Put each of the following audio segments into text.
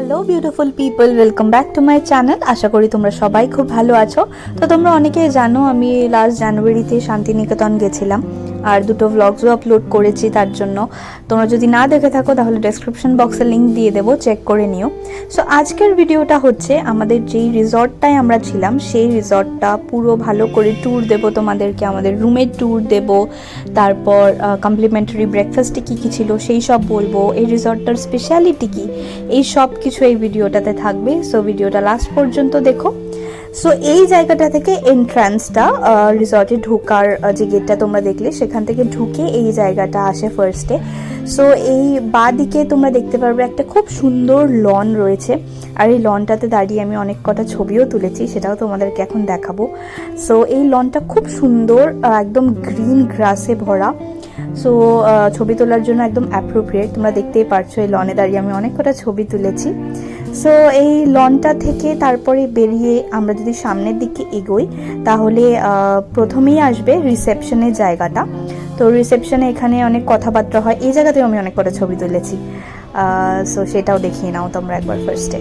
Hello beautiful people, welcome back to my channel. আশা করি তোমরা সবাই খুব ভালো আছো। তো তোমরা অনেকেই জানো আমি লাস্ট জানুয়ারিতে শান্তিনিকেতন গেছিলাম আর দুটো ভ্লগসও আপলোড করেছি। তার জন্য তোমরা যদি না দেখে থাকো তাহলে ডেসক্রিপশন বক্সে লিঙ্ক দিয়ে দেবো, চেক করে নিও। সো আজকের ভিডিওটা হচ্ছে আমাদের যেই রিসর্টটায় আমরা ছিলাম সেই রিসর্টটা পুরো ভালো করে ট্যুর দেবো তোমাদেরকে, আমাদের রুমের ট্যুর দেবো, তারপর কমপ্লিমেন্টারি ব্রেকফাস্টে কী কী ছিল সেই সব বলবো, এই রিসর্টটার স্পেশালিটি কী, এই সব কিছু এই ভিডিওটাতে থাকবে। সো ভিডিওটা লাস্ট পর্যন্ত দেখো। সো এই জায়গাটা থেকে এন্ট্রান্সটা, রিসর্টে ঢোকার যে গেটটা তোমরা দেখলে সেখান থেকে ঢুকে এই জায়গাটা আসে ফার্স্টে। সো এই বাঁ দিকে তোমরা দেখতে পারবে একটা খুব সুন্দর লন রয়েছে, আর এই লনটাতে দাঁড়িয়ে আমি অনেক কটা ছবিও তুলেছি, সেটাও তোমাদেরকে এখন দেখাবো। সো এই লনটা খুব সুন্দর, একদম গ্রিন গ্রাসে ভরা। সো ছবি তোলার জন্য একদম অ্যাপ্রোপ্রিয়েট। তোমরা দেখতেই পারছো এই লনে দাঁড়িয়ে আমি অনেক কটা ছবি তুলেছি। সো এই লনটা থেকে তারপরে বেরিয়ে আমরা যদি সামনের দিকে এগোই তাহলে প্রথমেই আসবে রিসেপশনের জায়গাটা। তো রিসেপশনে এখানে অনেক কথাবার্তা হয়, এই জায়গাতেও আমি অনেক কটা ছবি তুলেছি। সো সেটাও দেখিয়ে নাও তোমরা একবার ফার্স্টে।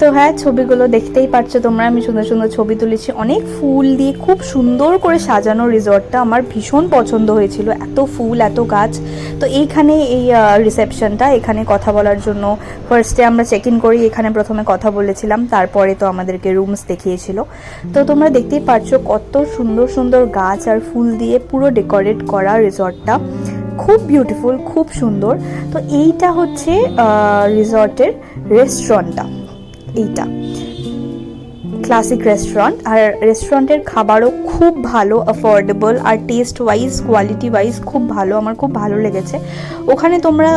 তো হ্যাঁ, ছবিগুলো দেখতেই পারছো তোমরা, আমি সুন্দর সুন্দর ছবি তুলেছি। অনেক ফুল দিয়ে খুব সুন্দর করে সাজানো রিসর্টটা, আমার ভীষণ পছন্দ হয়েছিল, এত ফুল এত গাছ। তো এইখানে এই রিসেপশনটা, এখানে কথা বলার জন্য ফার্স্টে আমরা চেক ইন করি, এখানে প্রথমে কথা বলেছিলাম, তারপরে তো আমাদেরকে রুমস দেখিয়েছিল। তো তোমরা দেখতেই পারছো কত সুন্দর সুন্দর গাছ আর ফুল দিয়ে পুরো ডেকোরেট করা রিসর্টটা, খুব বিউটিফুল, খুব সুন্দর। তো এইটা হচ্ছে রিসর্টের রেস্টুরেন্টটা, এইটা ক্লাসিক রেস্টুরেন্ট। আর রেস্টুরেন্টের খাবারও খুব ভালো, অ্যাফোর্ডেবল, আর টেস্ট ওয়াইজ কোয়ালিটি ওয়াইজ খুব ভালো, আমার খুব ভালো লেগেছে। ওখানে তোমরা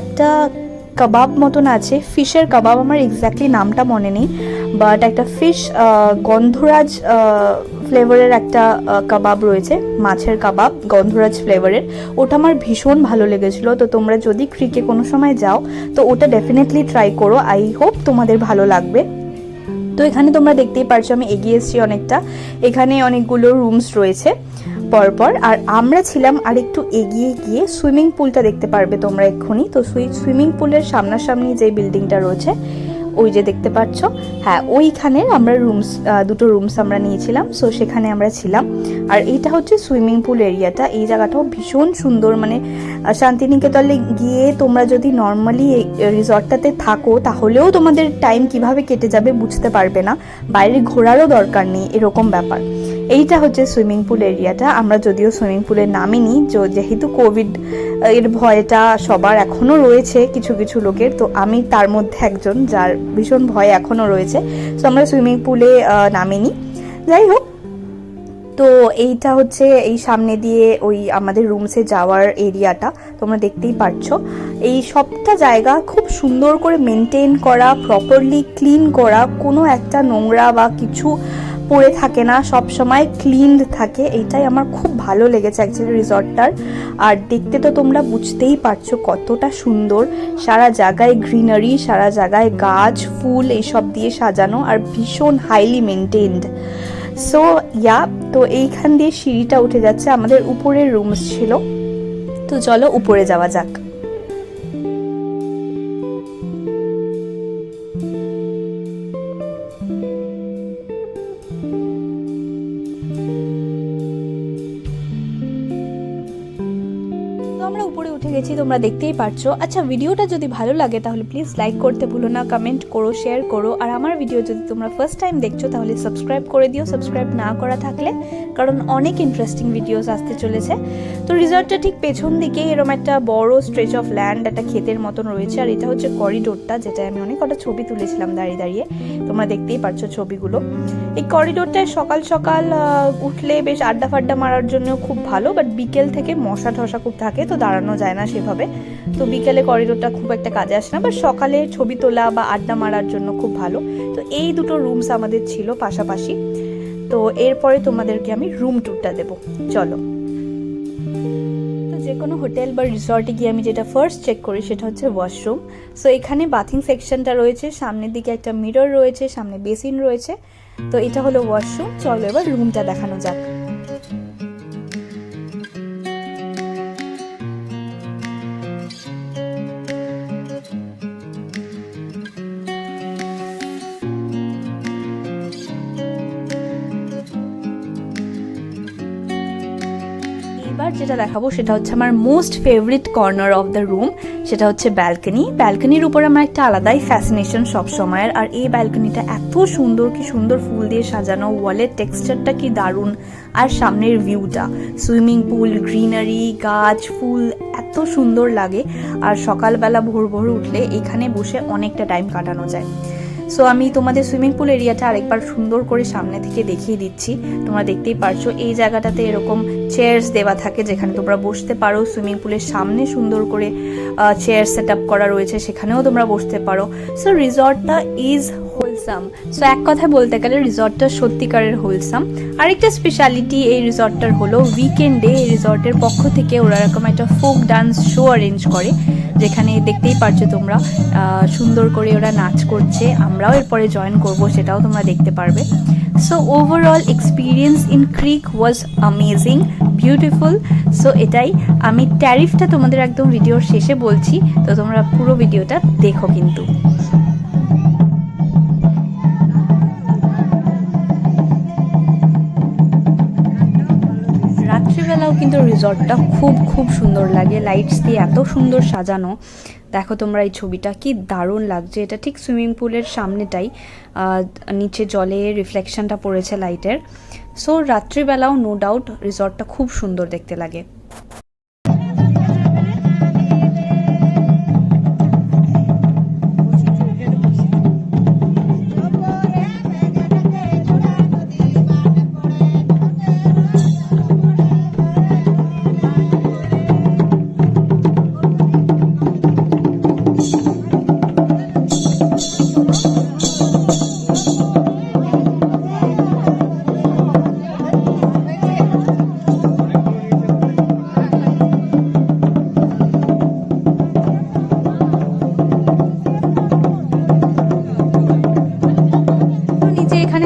একটা কাবাব মতন আছে, ফিশের কাবাব, আমার এক্স্যাক্টলি নামটা মনে নেই, বাট একটা ফিশ গন্ধরাজ ফ্লেভারের একটা কাবাব রয়েছে, মাছের কাবাব গন্ধরাজ ফ্লেভারের, ওটা আমার ভীষণ ভালো লেগেছিলো। তো তোমরা যদি ক্রিকে কোনো সময় যাও তো ওটা ডেফিনেটলি ট্রাই করো, আই হোপ তোমাদের ভালো লাগবে। তো এখানে তোমরা দেখতেই পারছো আমি এগিয়ে এসেছি অনেকটা, এখানে অনেকগুলো রুমস রয়েছে পরপর। আর আমরা ছিলাম আর একটু এগিয়ে গিয়ে সুইমিং পুলটা দেখতে পারবে তোমরা এক্ষুনি। তো সুইমিং পুলের সামনাসামনি যে বিল্ডিংটা রয়েছে ওই যে দেখতে পাচ্ছ, হ্যাঁ ওইখানে আমরা দুটো রুমস আমরা নিয়েছিলাম। সো সেখানে আমরা ছিলাম। আর এইটা হচ্ছে সুইমিং পুল এরিয়াটা, এই জায়গাটাও ভীষণ সুন্দর। মানে শান্তিনিকেতনে গিয়ে তোমরা যদি নর্মালি রিসর্টটাতে থাকো তাহলেও তোমাদের টাইম কিভাবে কেটে যাবে বুঝতে পারবে না, বাইরে ঘোরারও দরকার নেই, এরকম ব্যাপার। এইটা হচ্ছে সুইমিং পুল এরিয়াটা। আমরা যদিও সুইমিং পুলে নামিনি, যেহেতু কোভিড এর ভয়টা সবার এখনও রয়েছে কিছু কিছু লোকের, তো আমি তার মধ্যে একজন যার ভীষণ ভয় এখনও রয়েছে। তো আমরা সুইমিং পুলে নামিনি, যাই হোক। তো এইটা হচ্ছে এই সামনে দিয়ে ওই আমাদের রুমসে যাওয়ার এরিয়াটা, তোমরা দেখতেই পারছো। এই সবটা জায়গা খুব সুন্দর করে মেনটেন করা, প্রপারলি ক্লিন করা, কোনো একটা নোংরা বা কিছু পড়ে থাকে না, সব সময় ক্লিনড থাকে। এইটাই আমার খুব ভালো লেগেছে অ্যাকচুয়ালি রিসর্টটার। আর দেখতে তো তোমরা বুঝতেই পারছো কতটা সুন্দর, সারা জায়গায় গ্রিনারি, সারা জায়গায় গাছ ফুল এইসব দিয়ে সাজানো, আর ভীষণ হাইলি মেনটেনড। সো তো এইখান দিয়ে সিঁড়িটা উঠে যাচ্ছে, আমাদের উপরের রুমস ছিল। তো চলো উপরে যাওয়া যাক। আমরা উপরে উঠে গেছি, তোমরা দেখতেই পারছো। আচ্ছা, ভিডিওটা যদি ভালো লাগে তাহলে প্লিজ লাইক করতে ভুলো না, কমেন্ট করো, শেয়ার করো। আর আমার ভিডিও যদি তোমরা ফার্স্ট টাইম দেখছো তাহলে সাবস্ক্রাইব করে দিও, সাবস্ক্রাইব না করা থাকলে, কারণ অনেক ইন্টারেস্টিং ভিডিওস আসতে চলেছে। তো রিসর্টটা ঠিক পেছন দিকে এরকম একটা বড় স্ট্রেচ অফ ল্যান্ড, একটা ক্ষেতের মতন রয়েছে। আর এটা হচ্ছে করিডোরটা, যেটা আমি অনেক কটা ছবি তুলেছিলাম দাঁড়িয়ে দাঁড়িয়ে, তোমরা দেখতেই পারছো ছবিগুলো। এই করিডোরটায় সকাল সকাল উঠলে বেশ আড্ডা ফাড্ডা মারার জন্য খুব ভালো, বাট বিকেল থেকে মশা ঠসা খুব থাকে, তো দাঁড়ানো যায় না সেভাবে। তো বিকেলে করিডোরটা খুব একটা কাজে আসে না, বাট সকালে ছবি তোলা বা আড্ডা মারার জন্য খুব ভালো। তো এই দুটো রুমস আমাদের ছিল পাশাপাশি। তো এরপরে তোমাদেরকে আমি রুম ট্যুরটা দেবো, চলো। তো যে কোনো হোটেল বা রিসর্টে গিয়ে আমি যেটা ফার্স্ট চেক করি সেটা হচ্ছে ওয়াশরুম। সো এখানে বাথিং সেকশনটা রয়েছে, সামনের দিকে একটা মিরর রয়েছে, সামনে বেসিন রয়েছে। তো এটা হলো ওয়াশরুম। চলো এবার রুমটা দেখানো যাক। এবার যেটা দেখাবো সেটা হচ্ছে আমার most favourite corner of the room, সেটা হচ্ছে ব্যালকনি। ব্যালকনির উপর আমার একটা আলাদাই ফ্যাসিনেশন সব সময়ের। আর এই ব্যালকনিটা এত সুন্দর, কি সুন্দর ফুল দিয়ে সাজানো, ওয়ালের টেক্সচারটা কি দারুণ, আর সামনের ভিউটা, সুইমিং পুল, গ্রিনারি, গাছ, ফুল, এত সুন্দর লাগে। আর সকালবেলা ভোর ভোর উঠলে এখানে বসে অনেকটা টাইম কাটানো যায়। সো আমি তোমাদের সুইমিং পুল এরিয়াটা আরেকবার সুন্দর করে সামনে থেকে দেখিয়ে দিচ্ছি। তোমরা দেখতেই পারছো এই জায়গাটাতে এরকম চেয়ার্স দেওয়া থাকে যেখানে তোমরা বসতে পারো। সুইমিং পুলের সামনে সুন্দর করে চেয়ার সেট আপ করা রয়েছে, সেখানেও তোমরা বসতে পারো। সো রিসর্টটা ইজ হোলসাম। সো এক কথায় বলতে গেলে রিসর্টটা সত্যিকারের হোলসাম। আরেকটা স্পেশালিটি এই রিসর্টটার হলো উইকেন্ডে এই রিসর্টের পক্ষ থেকে ওরা এরকম একটা ফোক ডান্স শো অ্যারেঞ্জ করে, যেখানে দেখতেই পারছো তোমরা সুন্দর করে ওরা নাচ করছে। আমরাও এরপরে জয়েন করব, সেটাও তোমরা দেখতে পারবে। So overall experience in creek was amazing, beautiful. So এটাই, আমি ট্যারিফটা তোমাদের একদম ভিডিওর শেষে বলছি, তো তোমরা পুরো ভিডিওটা দেখো কিন্তু। রাত্রিবেলাও কিন্তু রিসর্টটা খুব খুব সুন্দর লাগে, লাইটস দিয়ে এত সুন্দর সাজানো। দেখো তোমরা এই ছবিটা, কি দারুণ লাগছে। এটা ঠিক সুইমিং পুলের সামনেটাই, নিচে জলে রিফ্লেকশনটা পড়েছে লাইটের। সো রাত্রিবেলাও নো ডাউট রিসর্টটা খুব সুন্দর দেখতে লাগে।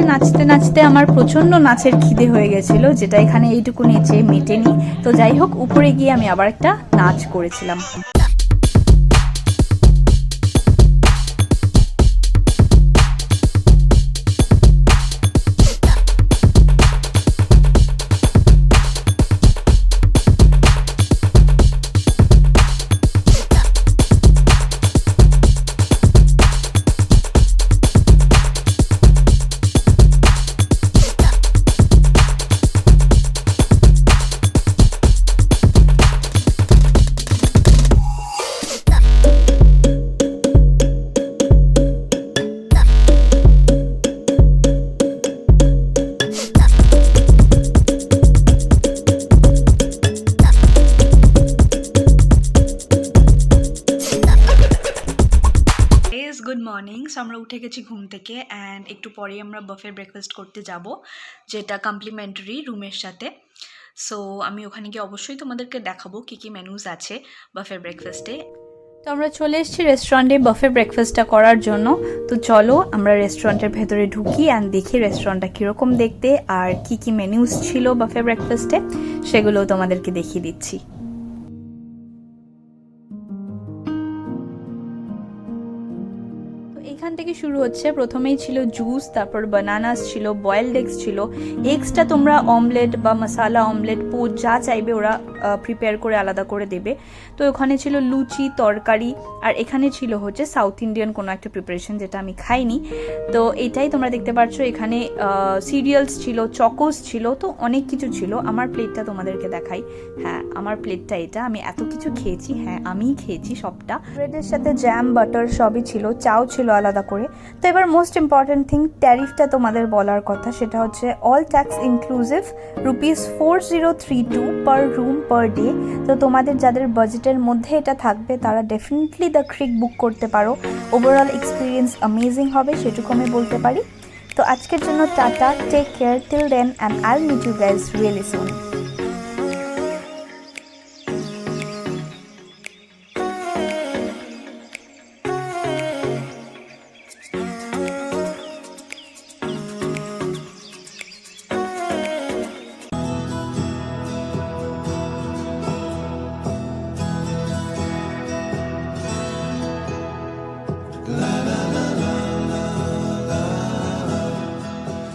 নাচতে নাচতে আমার প্রচন্ড নাচের খিদে হয়ে গেছিল, যেটা এখানে এইটুকু নেচে মেটেনি। তো যাই হোক, উপরে গিয়ে আমি আবার একটা নাচ করেছিলাম। Good morning. সো আমরা উঠে গেছি ঘুম থেকে, অ্যান্ড একটু পরেই আমরা বাফে ব্রেকফাস্ট করতে যাব, যেটা কমপ্লিমেন্টারি রুমের সাথে। সো আমি ওখানে গিয়ে অবশ্যই তোমাদেরকে দেখাবো কী কী মেনুস আছে বাফে ব্রেকফাস্টে। তো আমরা চলে এসেছি রেস্টুরেন্টে বাফে ব্রেকফাস্টটা করার জন্য। তো চলো আমরা রেস্টুরেন্টের ভেতরে ঢুকি অ্যান্ড দেখি রেস্টুরেন্টটা কীরকম দেখতে আর কী কী মেনুস ছিল বাফে ব্রেকফাস্টে, সেগুলোও তোমাদেরকে দেখিয়ে দিচ্ছি। এখান থেকে শুরু হচ্ছে। প্রথমেই ছিল জুস, তারপর বানানাস ছিল, বয়েলড এগস ছিল। এগসটা তোমরা অমলেট বা মশালা অমলেট, পোচ যা চাইবে ওরা প্রিপেয়ার করে আলাদা করে দেবে। তো ওখানে ছিল লুচি, তরকারি, আর এখানে ছিল হচ্ছে সাউথ ইন্ডিয়ান কোনো একটা প্রিপারেশন, যেটা আমি খাইনি। তো এটাই তোমরা দেখতে পাচ্ছ। এখানে সিরিয়ালস ছিল, চকোস ছিল, তো অনেক কিছু ছিল। আমার প্লেটটা তোমাদেরকে দেখাই। হ্যাঁ, আমার প্লেটটা এটা। আমি এত কিছু খেয়েছি, হ্যাঁ আমিই খেয়েছি সবটা। ব্রেডের সাথে জ্যাম, বাটার সবই ছিল, চাও ছিল আলাদা করে। তো এবার মোস্ট ইম্পর্টেন্ট থিং, ট্যারিফটা তোমাদের বলার কথা, সেটা হচ্ছে অল ট্যাক্স ইনক্লুসিভ ₹4032 পার রুম পার ডে। তো তোমাদের যাদের বাজেটের মধ্যে এটা থাকবে তারা ডেফিনেটলি দ্য ক্রিক বুক করতে পারো। ওভারঅল এক্সপিরিয়েন্স অ্যামেজিং হবে, সেটুকু আমি বলতে পারি। তো আজকের জন্য tata, take care till then, and I'll meet you guys really soon.